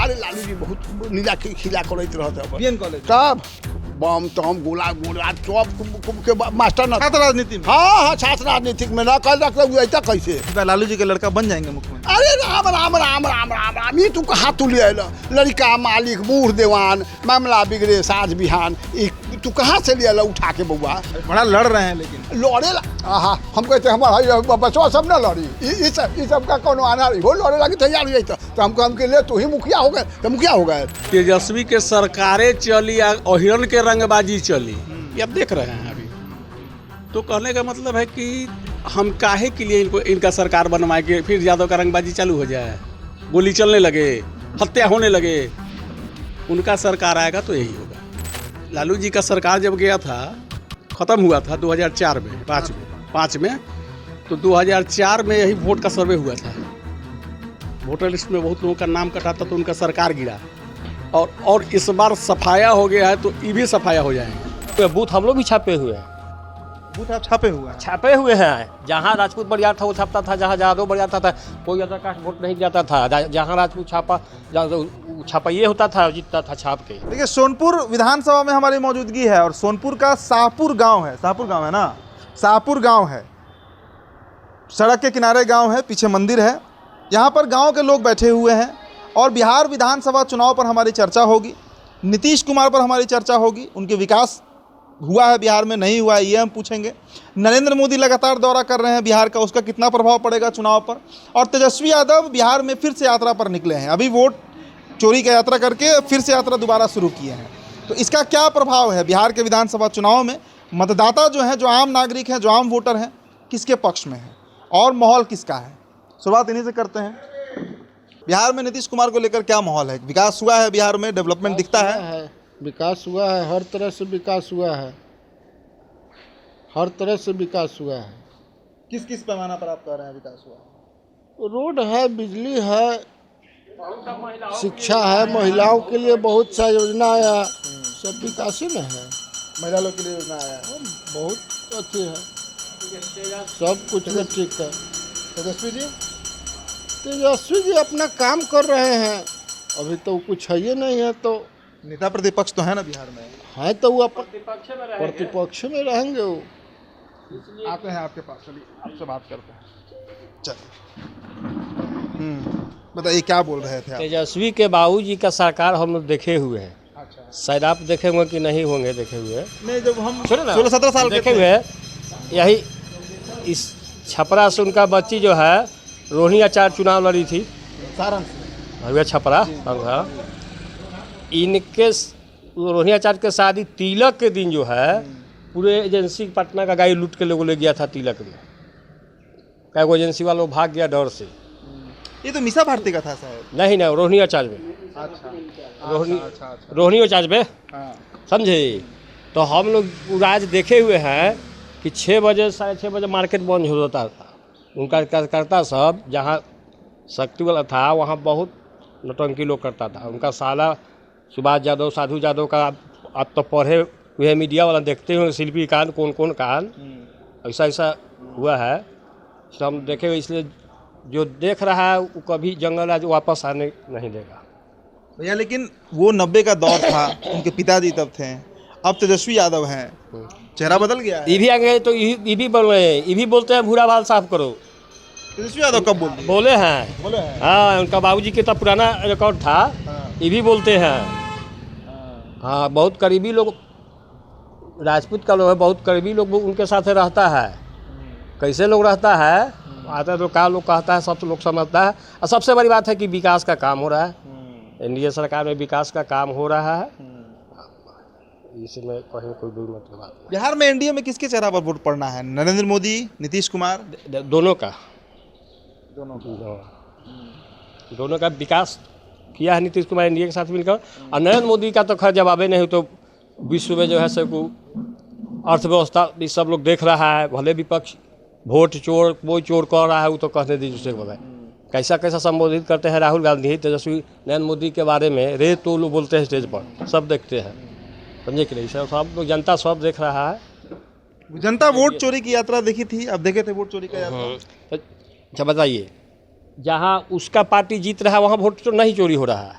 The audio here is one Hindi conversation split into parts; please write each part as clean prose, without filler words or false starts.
अरे लालू जी बहुत नीला खिला करते रहते बीएन कॉलेज तब बम तम गोला गोला सब के मास्टर न छात्र राजनीति में। हाँ छात्र राजनीतिक में न कर रख ऐसा कैसे लालू जी के लड़का बन जाएंगे मुख्यमंत्री। अरे राम राम राम राम राम राम ये तू कहाँ तुले लड़का मालिक बूढ़ देवान मामला बिगड़े साँझ बिहान तू कहाँ से ले उठा के बउआ बड़ा लड़ रहे हैं लेकिन लड़े हाँ हम कहते हमारा बचवा सब ना लड़ी ये सब का कौन आना हो लड़े लगी तैयार हो जाए तो हमको ले तो ही मुखिया हो गए तो मुखिया हो गए। तेजस्वी के सरकारें चली और हिरण के रंगबाजी चली ये अब देख रहे हैं अभी। तो कहने का मतलब है कि हम काहे के लिए इनका सरकार बनवाए के फिर यादव का रंगबाजी चालू हो जाए, गोली चलने लगे, हत्या होने लगे। उनका सरकार आएगा तो यही होगा। लालू जी का सरकार जब गया था ख़त्म हुआ था 2004 में 5 में तो 2004 में यही वोट का सर्वे हुआ था। वोटर लिस्ट में बहुत लोगों का नाम कटा था तो उनका सरकार गिरा और इस बार सफाया हो गया है तो ये भी सफाया हो जाएंगे। तो बूथ हम लोग भी छापे हुए हैं। बूथ आप छापे हुए हैं। जहाँ राजपूत बरियार था वो छापता था, जहाँ यादव बरियार था कोई अदर कास्ट वोट नहीं जाता था। जहाँ राजपूत छापाइए होता था जीतता था छाप के। देखिए सोनपुर विधानसभा में हमारी मौजूदगी है और सोनपुर का शाहपुर गांव है ना, शाहपुर गांव है, सड़क के किनारे गांव है, पीछे मंदिर है। यहाँ पर गांव के लोग बैठे हुए हैं और बिहार विधानसभा चुनाव पर हमारी चर्चा होगी, नीतीश कुमार पर हमारी चर्चा होगी। उनके विकास हुआ है बिहार में, नहीं हुआ है ये हम पूछेंगे। नरेंद्र मोदी लगातार दौरा कर रहे हैं बिहार का, उसका कितना प्रभाव पड़ेगा चुनाव पर। और तेजस्वी यादव बिहार में फिर से यात्रा पर निकले हैं, अभी वोट चोरी का यात्रा करके फिर से यात्रा दोबारा शुरू किए हैं। तो इसका क्या प्रभाव है बिहार के विधानसभा चुनाव में? मतदाता जो हैं, जो आम नागरिक हैं, जो आम वोटर हैं, किसके पक्ष में है और माहौल किसका है? शुरुआत इन्हीं से करते हैं। बिहार में नीतीश कुमार को लेकर क्या माहौल है? विकास हुआ है बिहार में, डेवलपमेंट दिखता है? विकास हुआ है, हर तरह से विकास हुआ है, हर तरह से विकास हुआ है। किस किस पैमाना पर आप कह रहे हैं विकास हुआ है? रोड है, बिजली है, शिक्षा है, महिलाओं के लिए बहुत सा योजना आया, सब विकास ही में है। महिला लोग के लिए योजना आया है, बहुत अच्छी है, सब कुछ में ठीक है। तेजस्वी जी अपना काम कर रहे हैं, अभी तो कुछ है ही नहीं है। तो नेता प्रतिपक्ष तो है ना बिहार में, है तो वो प्रतिपक्ष में रहेंगे। वो आते हैं आपके पास, चलिए आपसे बात करते हैं। चलिए बताइए क्या बोल रहे थे आप? तेजस्वी के बाबूजी का सरकार हम लोग देखे हुए हैं। अच्छा, शायद आप देखे होंगे कि नहीं होंगे देखे हुए। नहीं, जब हम सुनो ना, 16-17 साल देखे हुए हैं। यही इस छपरा से उनका बच्ची जो है रोहिणी आचार्य चुनाव लड़ी थी, सारण छपरा। इनके रोहिणी आचार्य के शादी तिलक के दिन जो है पूरे एजेंसी पटना का गाड़ी लूट के लोगों ले गया था तिलक में। क्या वो एजेंसी वालों भाग गया डर से। ये तो मीसा भारती का था शायद। नहीं रोहिणी आचार्य में। अच्छा, रोहिणी आचार्य में, हाँ। समझे। तो हम लोग आज देखे हुए हैं कि 6 बजे 6:30 बजे मार्केट बंद हो जाता था। उनका कार्यकर्ता सब जहाँ शक्ति वाला था वहाँ बहुत नौटंकी लोग करता था। उनका साला सुभाष यादव, साधु यादव का आप तो पढ़े हुए मीडिया वाला देखते हो, शिल्पी कांड कौन कांड ऐसा हुआ है, तो हम देखे हुए। इसलिए जो देख रहा है वो कभी जंगल आज वापस आने नहीं देगा भैया। लेकिन वो 90 का दौर था, उनके पिताजी तब थे, अब तेजस्वी यादव हैं, चेहरा बदल गया है। ये भी आ गए तो ये भी बोल रहे हैं, ये भी बोलते हैं भूरा बाल साफ करो। तेजस्वी यादव कब बोले हैं? हाँ, उनका बाबूजी के तो पुराना रिकॉर्ड था। ये भी बोलते हैं। हाँ, बहुत करीबी लोग राजपूत का लोग है, बहुत करीबी लोग उनके साथ रहता है। कैसे लोग रहता है आता तो क्या लोग कहता है, सब लोग समझता है। और सबसे बड़ी बात है कि विकास का काम हो रहा है। एनडीए सरकार में विकास का काम हो रहा है, इसमें कहीं कोई दूर मतलब बात नहीं। बिहार में एनडीए में किसके चेहरा पर वोट पड़ना है? नरेंद्र मोदी, नीतीश कुमार? दोनों का विकास किया है नीतीश कुमार एनडीए के साथ मिलकर। और नरेंद्र मोदी का तो खैर जवाबे नहीं। तो विश्व में जो है सो अर्थव्यवस्था भी सब लोग देख रहा है। भले विपक्ष वोट चोर कोई चोर कर रहा है, वो तो कहने दीजिए उसके बगैर। कैसा संबोधित करते हैं राहुल गांधी, तेजस्वी, नरेंद्र मोदी के बारे में रे तो लोग बोलते हैं स्टेज पर, सब देखते हैं, समझे कि नहीं? सब लोग जनता सब देख रहा है। जनता वोट चोरी की यात्रा देखी थी, अब देखे थे वोट चोरी का यात्रा। अच्छा बताइए, जहाँ उसका पार्टी जीत रहा है वहाँ वोट तो नहीं चोरी हो रहा है।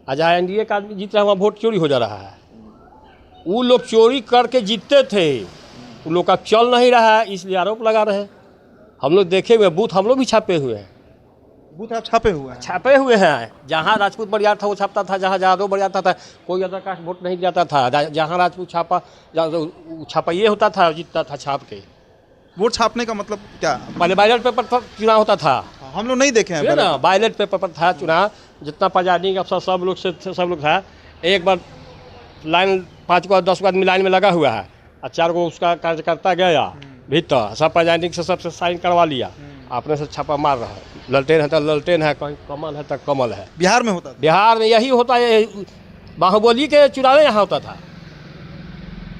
आज एनडीए का आदमी जीत रहा है, वहाँ वोट चोरी हो जा रहा है। वो लोग चोरी करके जीतते थे, उन लोग का चल नहीं रहा है, इसलिए आरोप लगा रहे हैं। हम लोग देखे हुए बूथ हम लोग भी छापे हुए हैं। बूथ आप छापे हुए हैं? छापे हुए हैं। जहाँ राजपूत बरियार था वो छापता था, जहाँ यादव बरियार था कोई अदर कास्ट वोट नहीं जाता था। जहाँ राजपूत छापाइए होता था, जीतता था छाप के। वोट छापने का मतलब क्या? पहले बैलेट पेपर पर चुनाव होता था, हम लोग नहीं देखे हैं है ना। बैलेट पेपर पर था चुनाव, जितना प्रिजाइडिंग अफसर सब लोग था। एक बार लाइन 5 को 10 को आदमी लाइन में लगा हुआ है और 4 को उसका कार्यकर्ता गया भीतर, सब प्रिजाइडिंग से सबसे साइन करवा लिया, अपने से छापा मार रहा है। ललटेन है तो ललटेन है, कहीं कमल है तो कमल है। बिहार में होता था? बिहार में यही होता है। बाहुबली के चुनाव यहाँ होता था।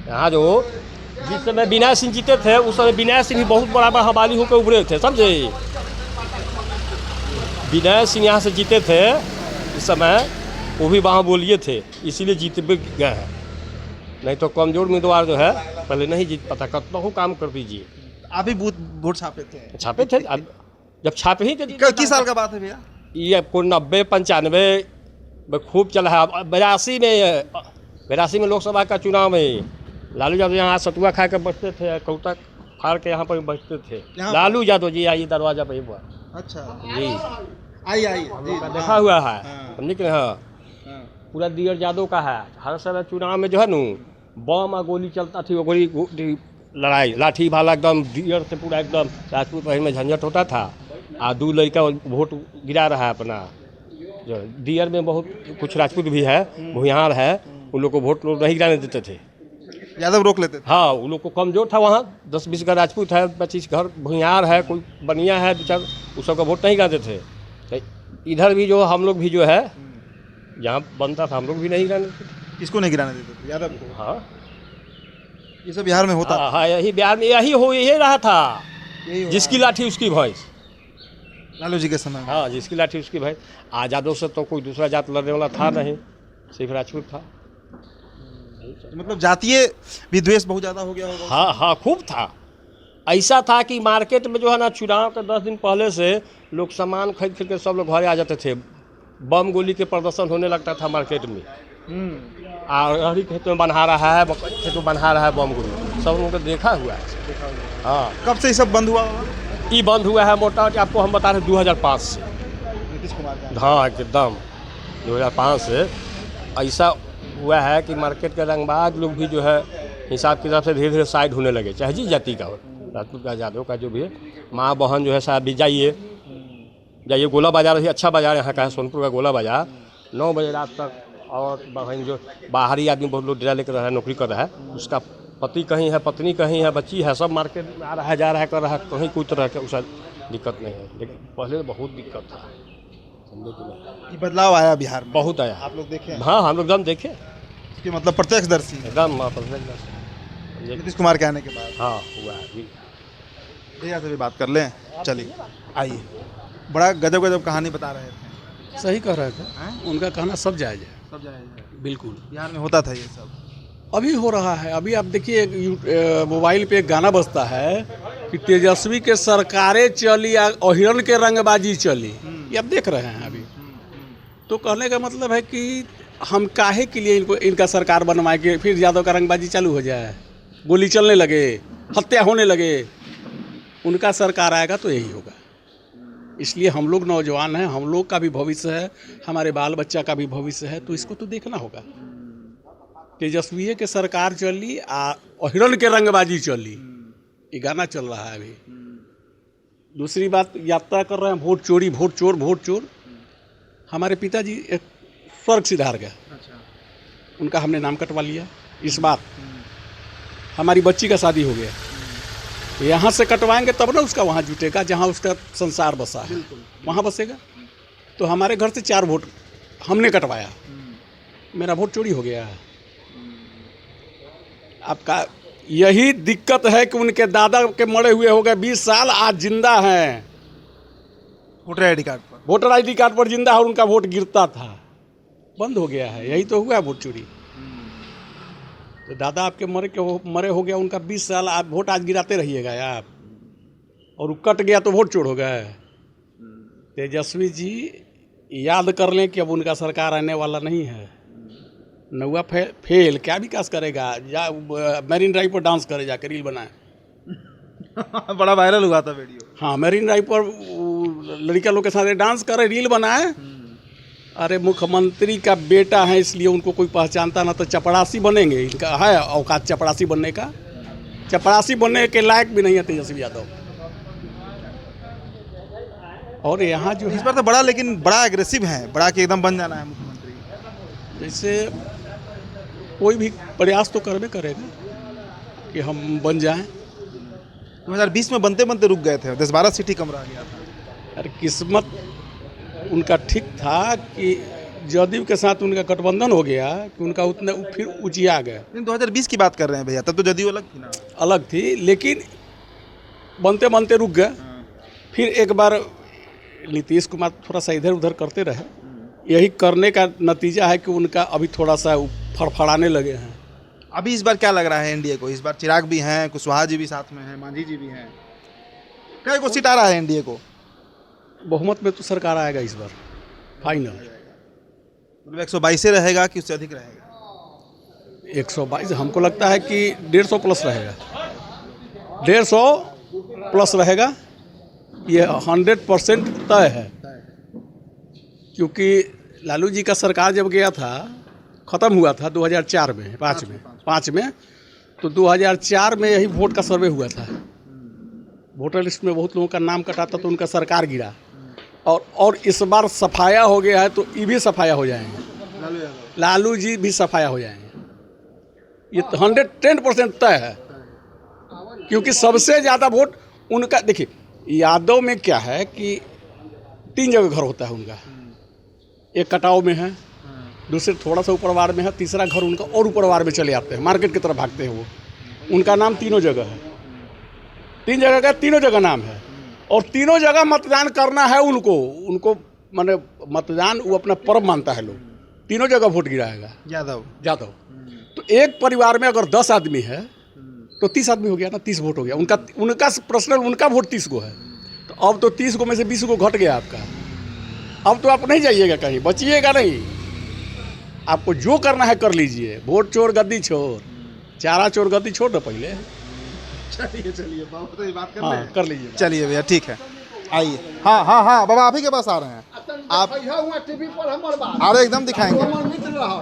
यहाँ जो जिस समय विनय सिंह जीते थे, उस समय विनय सिंह भी बहुत बड़ा बाहुबली होकर उभरे थे, समझे। विनय सिंह यहाँ से जीते थे इस समय, वो भी बाहुबलिए थे, इसीलिए जीत भी गए हैं। नहीं तो कमजोर उम्मीदवार जो है पहले नहीं जीत पाता। कितना हो काम कर दीजिए। आप भी वोट छापे थे? छापे थे। अब जब छापे ही थे। किस साल का बात है भैया? ये आपको 90 95 में खूब चला है। 82 में लोकसभा का चुनाव में लालू यादव यहाँ सतुआ खा के बैठते थे, कौता फाड़ के यहाँ पर बैठते थे। लालू यादव जी आइए दरवाजा पर ही। अच्छा जी आई देखा हुआ है, समझे कि हाँ। पूरा दियर यादव का है। हर समय चुनाव में जो है न बम और गोली चलता थी, वो गोली लड़ाई लाठी भाला एकदम दियर से पूरा एकदम राजपूत बहन में झंझट होता था। आ 2 लड़का वोट गिरा रहा है अपना। जो दियर में बहुत कुछ राजपूत भी है, भूमिहार है, उन लोग को वोट लोग नहीं गिराने देते थे। यादव रोक लेते थे? हाँ, उन लोग को कमजोर था। वहाँ 10-20 घर राजपूत है, 25 घर भूमिहार है, कोई बनिया है बेचार, उस सबका वोट नहीं गिराते थे। तो इधर भी जो हम लोग भी जो है जहाँ बनता था हम लोग भी नहीं गिराने देते थे। किसको नहीं गिराने देते थे? यादव को? हाँ, ये सब बिहार में होता? हाँ, यही बिहार में यही हो यही रहा था। जिसकी लाठी उसकी भैंस। लालू जी के समय? हाँ, जिसकी लाठी उसकी भैंस। आज़ादों से तो कोई दूसरा जात लड़ने वाला था नहीं, सिर्फ राजपूत था। मतलब जातीय विद्वेष बहुत ज़्यादा हो गया होगा? हाँ हाँ, खूब था। ऐसा था कि मार्केट में जो है ना, चुनाव के 10 दिन पहले से लोग सामान खरीद के सब लोग घरे आ जाते थे। बम गोली के प्रदर्शन होने लगता था मार्केट में। और हरी खेत में बना रहा है, खेत में बना रहा है बम गोली, सब लोगों को देखा हुआ है। हाँ। कब से ये सब बंद हुआ? ये बंद हुआ है मोटा आपको हम बता रहे 2005 से। नीतीश कुमार का? हाँ, एकदम 2005 से ऐसा हुआ है कि मार्केट के रंगबाज लोग भी जो है हिसाब किताब से धीरे धीरे साइड होने लगे, चाहे जिस जाति का हो, राजपूत का, यादव का, जो भी है। माँ बहन जो है साहब भी जाइए गोला बाजार ही अच्छा बाजार यहाँ का है, सोनपुर का गोला बाजार। 9 बजे रात तक। और बहन जो बाहरी आदमी बहुत लोग डेरा लेकर रहा है, नौकरी कर रहा है, उसका पति कहीं है, पत्नी कहीं है, बच्ची है, सब मार्केट में आ रहा है, जा रहा है, कर रहा है, कहीं कोई तरह का उसका दिक्कत नहीं है। लेकिन पहले बहुत दिक्कत था, समझे कि नहीं। ये बदलाव आया बिहार में? बहुत आया। आप लोग देखे? हाँ, हम लोग एकदम देखे, इसके मतलब प्रत्यक्षदर्शी? एकदम। नीतीश कुमार के आने के बाद? हाँ, हुआ है। भैया से भी बात कर लें, चलिए आइए। बड़ा गजब कहानी बता रहे थे। सही कह रहे थे, उनका कहना सब जायज़ है। सब जाएगा बिल्कुल। बिहार में होता था ये सब? अभी हो रहा है। अभी आप देखिए मोबाइल पे एक गाना बजता है कि तेजस्वी के सरकारें चली और हिरण के रंगबाजी चली। ये आप देख रहे हैं अभी। तो कहने का मतलब है कि हम काहे के लिए इनका सरकार बनवाए कि फिर यादव का रंगबाजी चालू हो जाए, गोली चलने लगे, हत्या होने लगे। उनका सरकार आएगा तो यही होगा। इसलिए हम लोग नौजवान हैं, हम लोग का भी भविष्य है, हमारे बाल बच्चा का भी भविष्य है, तो इसको तो देखना होगा। तेजस्वी के सरकार चली और हिरण के रंगबाजी चली, ये गाना चल रहा है अभी। दूसरी बात, यात्रा कर रहे हैं वोट चोरी, वोट चोर, वोट चोर। हमारे पिताजी एक स्वर्ग सिधार गए, उनका हमने नाम कटवा लिया इस बार। हमारी बच्ची का शादी हो गया, यहाँ से कटवाएंगे तब ना उसका वहाँ जुटेगा, जहाँ उसका संसार बसा है वहाँ बसेगा। तो हमारे घर से 4 वोट हमने कटवाया, मेरा वोट चोरी हो गया है। आपका यही दिक्कत है कि उनके दादा के मरे हुए हो गए 20 साल, आज जिंदा हैं वोटर आईडी कार्ड पर। वोटर आईडी कार्ड पर जिंदा है, और उनका वोट गिरता था, बंद हो गया है। यही तो हुआ वोट चोरी। तो दादा आपके मरे हो गया, उनका 20 साल, आप वोट आज गिराते रहिएगा आप, और वो कट गया तो वोट चोर हो गए। तेजस्वी जी याद कर लें कि अब उनका सरकार आने वाला नहीं है। नौवा फेल क्या विकास करेगा? या मैरीन ड्राइव पर डांस करे, जाकर रील बनाए। बड़ा वायरल हुआ था वीडियो। हाँ, मैरीन ड्राइव पर लड़का लोग के साथ डांस करे, रील बनाए। अरे मुख्यमंत्री का बेटा है इसलिए उनको कोई पहचानता ना, तो चपरासी बनेंगे। इनका है औकात चपरासी बनने का? चपरासी बनने के लायक भी नहीं है तेजस्वी यादव। और यहाँ जो इस बार तो बड़ा, लेकिन बड़ा एग्रेसिव है, बड़ा कि एकदम बन जाना है मुख्यमंत्री। जैसे कोई भी प्रयास तो करबे करेगा कि हम बन जाएं। 2020 में बनते बनते रुक गए थे, 10-12 सीट ही कम रह गया था। अरे किस्मत उनका ठीक था कि जदयू के साथ उनका गठबंधन हो गया कि उनका उतने फिर ऊंचिया गए। 2020 की बात कर रहे हैं भैया, तब तो जदयू अलग थी ना। अलग थी, लेकिन बनते बनते रुक गए। फिर एक बार नीतीश कुमार थोड़ा सा इधर उधर करते रहे। यही करने का नतीजा है कि उनका अभी थोड़ा सा फड़फड़ाने लगे हैं। अभी इस बार क्या लग रहा है एनडीए को? इस बार चिराग भी हैं, कुशवाहा जी भी साथ में हैं, मांझी जी भी हैं। क्या को सीट आ रहा है एनडीए को? बहुमत में तो सरकार आएगा इस बार फाइनल। मतलब 122 से रहेगा कि उससे अधिक रहेगा? 122 हमको लगता है कि 150 प्लस रहेगा। 150 प्लस रहेगा, ये 100% तय है। क्योंकि लालू जी का सरकार जब गया था, ख़त्म हुआ था 2004 में, 5 में, तो 2004 में यही वोट का सर्वे हुआ था। वोटर लिस्ट में बहुत लोगों का नाम कटा था, तो उनका सरकार गिरा। और इस बार सफाया हो गया है, तो ये भी सफाया हो जाएंगे। लालू जी भी सफाया हो जाएंगे। ये 110% तय है, क्योंकि सबसे ज़्यादा वोट उनका। देखिए यादव में क्या है कि 3 जगह घर होता है उनका। एक कटाव में है, दूसरे थोड़ा सा ऊपर वार में है, तीसरा घर उनका और ऊपर वार में चले आते हैं, मार्केट की तरफ भागते हैं वो। उनका नाम तीनों जगह है, 3 जगह का तीनों जगह नाम है। और तीनों जगह मतदान करना है उनको माने मतदान वो अपना पर्व मानता है। लोग तीनों जगह वोट गिराएगा यादव। तो एक परिवार में अगर 10 आदमी है तो 30 आदमी हो गया ना, 30 वोट हो गया। उनका पर्सनल उनका वोट 30 को है। तो अब तो 30 को में से 20 को घट गया आपका। अब तो आप नहीं जाइएगा कहीं, बचिएगा नहीं। आपको जो करना है कर लीजिए। वोट चोर गद्दी छोड़, चारा चोर गद्दी छोड़ दो पहले। चलिए बाबा, तो ये बात कर हाँ, कर लीजिए। चलिए भैया, ठीक है, आइए। हाँ बाबा, आप ही के पास आ रहे हैं आप? टीवी पर हमर बात। अरे एकदम दिखाएंगे,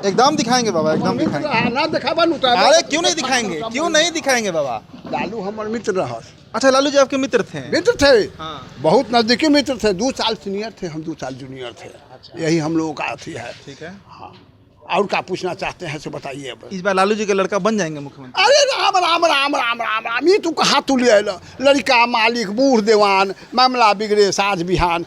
एकदम दिखाएंगे बाबा, एकदम दिखाएंगे। ना दिखाबा नु। अरे क्यों नहीं दिखाएंगे, क्यों नहीं दिखाएंगे बाबा? लालू हमर मित्र रहा। अच्छा, लालू जी आपके मित्र थे? मित्र थे, हाँ। बहुत नजदीकी मित्र थे। 2 साल सीनियर थे, हम 2 साल जूनियर थे। यही हम लोगों का अथी है। ठीक है। हाँ, और क्या पूछना चाहते हैं सो बताइए अब। इस बार लालू जी का लड़का बन जाएंगे मुख्यमंत्री? अरे राम राम राम राम राम राम, ये तू कहाँ तू ले आयल? लड़का मालिक बूढ़ देवान, मामला बिगड़े साज बिहान,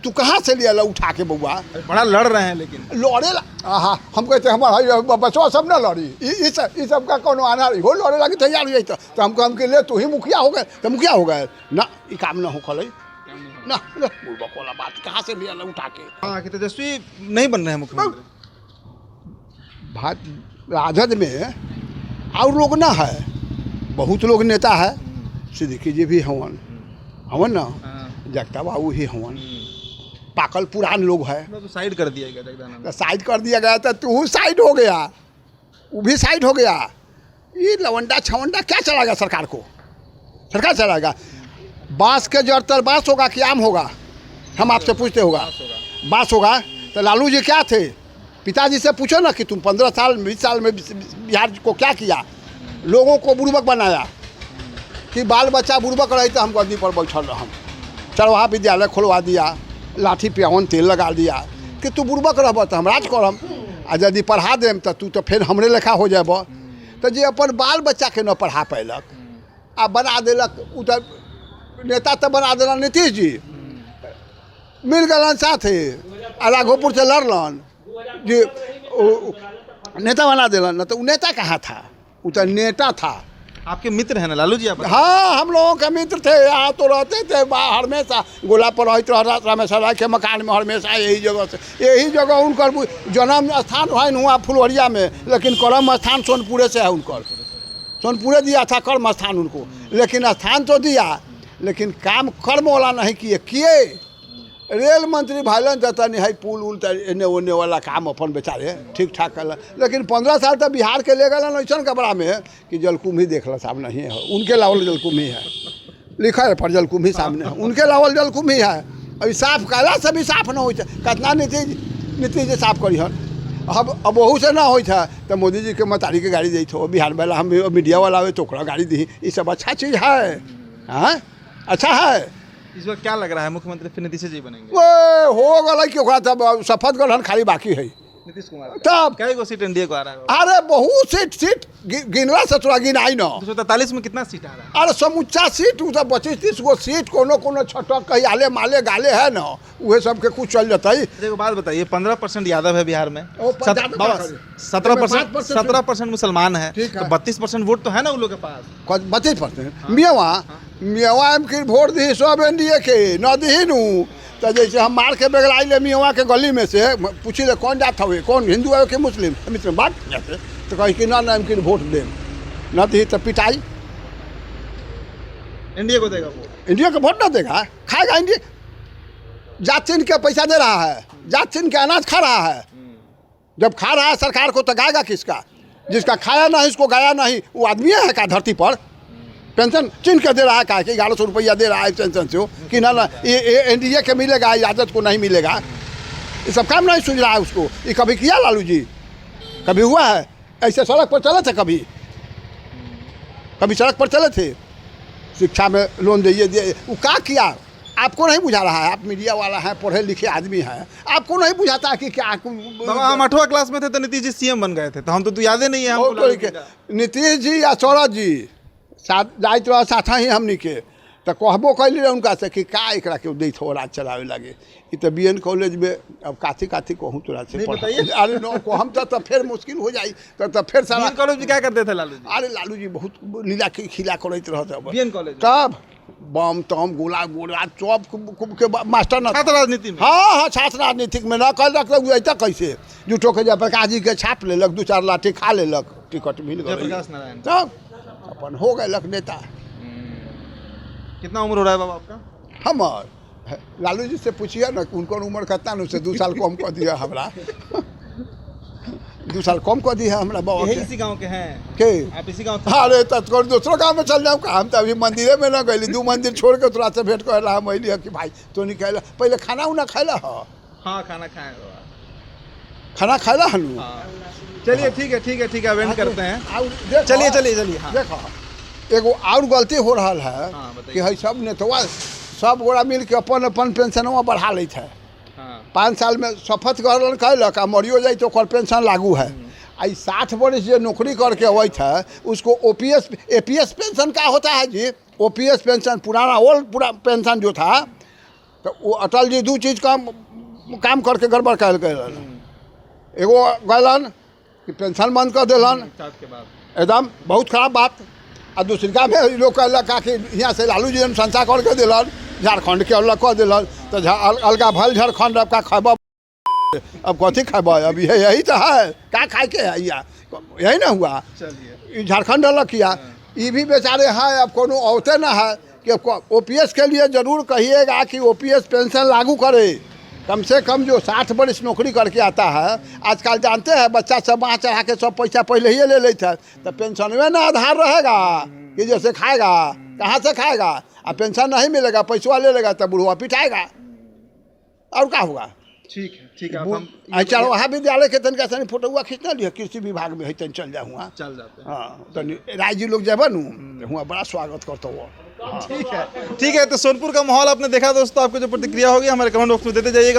तू कहाँ से ले आयल उठा के बउआ? बड़ा लड़ रहे हैं लेकिन। लड़े हाँ, हम कहते हमारा बचवा सब ना लड़ी। इस सब का कोनो आना हो लड़े लगी तैयार हो जाए। तो हम के ले तू ही मुखिया हो गए, तो मुखिया हो गए ना। ये काम ना हो खल ना, बोला बात कहाँ से ले आयल उठा के? हाँ, कि तेजस्वी नहीं बन रहे हैं मुख्यमंत्री। राजद में और लोग ना है, बहुत लोग नेता है। सिद्दीकी जी भी हवन ना, जगता बाबू ही हवन, पाकल पुरान लोग है। तो साइड कर दिया गया जगदानंद। तो साइड कर दिया गया, तो तू साइड हो गया, वो भी साइड हो गया। ये लवंडा छवंडा क्या चलाएगा सरकार को? सरकार चलाएगा। बांस के जड़ तर बांस होगा कि आम होगा? हम आपसे पूछते होगा, बांस होगा। तो लालू जी क्या थे? पिताजी से पूछो ना कि तुम 15 साल 20 साल में बिहार को क्या किया? लोगों को बुड़बक बनाया कि बाल बच्चा बुड़बक रही तो हम गद्दी पर बैठल रहम। चरवाहा विद्यालय खोलवा दिया, लाठी प्यावन तेल लगा दिया कि तू बुड़बक रहब तो हम राज करम। आ यदि पढ़ा देम तो तू तो फिर हमरे लेखा हो जाब। तो जे अपन बाल बच्चा के न पढ़ा पैलक आ बना देलक, उधर नेता तो बना देलन नीतीश जी, मिल गलन साथे आ राघोपुर से लड़लन जी, नेता बना दिलन। न तो नेता कहाँ था? वो तो नेता था। आपके मित्र हैं ना लालू जी? आप हाँ, हम लोगों के मित्र थे। यहाँ तो रहते थे हमेशा गोला पर रहते हमेशा राय के मकान में, हमेशा यही जगह से। यही जगह उनकर जन्म स्थान है हुआ फुलवरिया में, लेकिन कर्म स्थान सोनपुरे से है उनकर। सोनपुरे दिया था कर्म स्थान उनको, लेकिन स्थान तो दिया, लेकिन काम कर्म वाला नहीं किए। रेल मंत्री भाइलन तो तनी है पुल उल एने ओने वाला काम अपन बेचारे ठीक ठाक कर, लेकिन 15 साल तक बिहार के ले गए ऐसा कपड़ा में कि जलकुंभी देख लो साहब नहीं है, उनके लावल जलकुंभी है, लिखा है पर जलकुंभी सामने है, उनके लावल जलकुंभी है। अभी साफ कैला से भी साफ न हो, कितना नीतीश जी साफ करी हन। अब वहू से ना हो तो मोदी जी के मतारी के गाड़ी दी हो, बिहार वाला हम मीडिया वाला आवे तो ओकरा गाड़ी दी, ये सब अच्छा चीज़ है। हाँ अच्छा है। इस बार क्या लग रहा है मुख्यमंत्री फिर नीतीश जी बनेंगे? वो हो गल कि ओकरा तब शपथ ग्रहण खाली बाकी है नीतीश कुमार तब कई गो सीट एनडीए को आ रहा है? अरे बहुत सीट गिनला से थोड़ा गिनाई न। 243 में कितना सीट आ रहा है? अरे समुच्चा सीट उ 25-30 गो सीट कोनो छटक कहीं आले माले गाले है न, उहे सबके कुछ चल जाता है। देखो बात बताइए, 15% यादव है बिहार में, ओ, 17% मुसलमान है, ठीक है। तो 32% वोट तो है ना उन लोग के पास। 32% मियाँ के वोट दी सब एनडीए के न दी नू। तो जैसे हम मार के बेगलाई ले मियाँ के गली में से पूछी ले कौन जात हुए, कौन हिंदू है कि मुस्लिम, हम बात जाते तो कही कि ना इनके वोट दे न दी तो पिटाई। एनडीए को देगा वोट? इंडिया को वोट ना देगा, खाएगा इंडिया। जात चीन के पैसा दे रहा है, जात चीन के अनाज खा रहा है, जब खा रहा है सरकार को तो गाएगा किसका? जिसका खाया नहीं इसको गाया नहीं, वो आदमी है क्या धरती पर? पेंशन चीन के दे रहा है क्या कि 1100 रुपया दे रहा है पेंशन से, कि ना ये एनडीए के मिलेगा, इजाज़त को नहीं मिलेगा। ये सब काम नहीं सुझ रहा है उसको। ये कभी किया लालू जी? कभी हुआ है ऐसे? सड़क पर चले थे कभी सड़क पर चले थे? शिक्षा में लोन दिए वो क्या किया? आपको नहीं बुझा रहा है? आप मीडिया वाला है, पढ़े लिखे आदमी हैं, आपको नहीं बुझाता कि क्या? बाबा हम 8वां क्लास में थे तो नीतीश जी सीएम बन गए थे, तो हम तो याद ही नहीं है हमको। नीतीश जी या सौरभ जी जाइत रहा साथ ही हमनी के तो कहबो कैली रहे उनका से कि का एकरा के दैत हो राज चलावे लगे। ये तो बीएन कॉलेज में अब काथी कहूँ तोरा से अरे नो को हम तो फिर मुश्किल हो जाई तो फिर सारा कॉलेज में क्या करते थे लालू जी? अरे लालू जी बहुत लीला खिला करते रहते बीएन कॉलेज तब बम तम गोला चौप के मास्टर न छात्र राजनीति में। हाँ छात्र राजनीतिक में न कर रख ऐसा कैसे झूठो के जयप्रकाश जी के छाप लेलक, 2-4 लाठी खा लेलक, टिकट मिल गया जयप्रकाश नारायण तब अपन हो गए लक नेता। कितना उम्र हो रहा है बाबा आपका? हमार लालू जी से पूछिए ना उनको उम्र कितना न से 2 साल कम कर दिया हमरा 2 साल कम कर दिया हमरा बाबा के। इसी गांव के हैं के? आप इसी गांव? अरे तो दूसरों गाँव में चल जाऊँ का? हम तो अभी मंदिरे में न गई, 2 मंदिर छोड़ के तोरा से भेंट कर रहा हम अली कि भाई तो नहीं कहला पहले खाना उना खैला है? हाँ खाना खाए बाबा, खाना खैला हनु? चलिए ठीक है वेट करते हैं। चलिए हाँ। देखो एगो और गलती हो रहा है हाँ, बताइए। कि है सब नेतवा सब गोरा मिल के अपन पेंशनवा बढ़ा लेते है। 5 साल में शपथ ग्रहण कैलक आ मरियो जाए तो ओकर पेंशन लागू है। आई 60 वर्ष जो नौकरी करके अवैत है उसको ओपीएस एपीएस पेंशन का होता है जी? ओपीएस पेंशन पुराना ओल्ड पूरा पेंशन जो था तो वो अटल जी 2 चीज़ काम करके गड़बड़ कैल गए। एगो गलन कि पेंशन बंद कर दिलन एकदम बहुत खराब बात, और दूसरी का में लोग कहलक कि यहाँ से लालू जी संस्था करके दिलन, झारखंड के अलग कर दिलन तो अलगा भल झारखंड अब का खब अब कथी खब? अब यही तो है क्या खाए के है? यही ना हुआ। चलिए झारखंड अलग किया, ये भी बेचारे हैं अब कोनो औते ना है कि ओपीएस के लिए ज़रूर कहिएगा कि ओपीएस पेंशन लागू करे। कम से कम जो 60 वर्ष नौकरी करके आता है आजकल जानते हैं बच्चा सब वहाँ चढ़ा के सब पैसा पहले ही ले लेते हैं, तो पेंशन में ना आधार रहेगा कि जैसे खाएगा कहाँ से खाएगा, अब पेंशन नहीं मिलेगा पैसा ले लेगा तो बुढ़वा पिटाएगा और क्या होगा। ठीक है चलो वहाँ विद्यालय के तनिका सनी फोटो हुआ खींचना लिया, कृषि विभाग में है तन चल जाऊँ वहाँ चल जाते हैं। हाँ तो राय जी लोग जब न हुआ बड़ा स्वागत करता हुआ। ठीक है तो सोनपुर का माहौल आपने देखा दोस्तों, आपको जो प्रतिक्रिया होगी हमारे कमेंट बॉक्स में देते जाइएगा।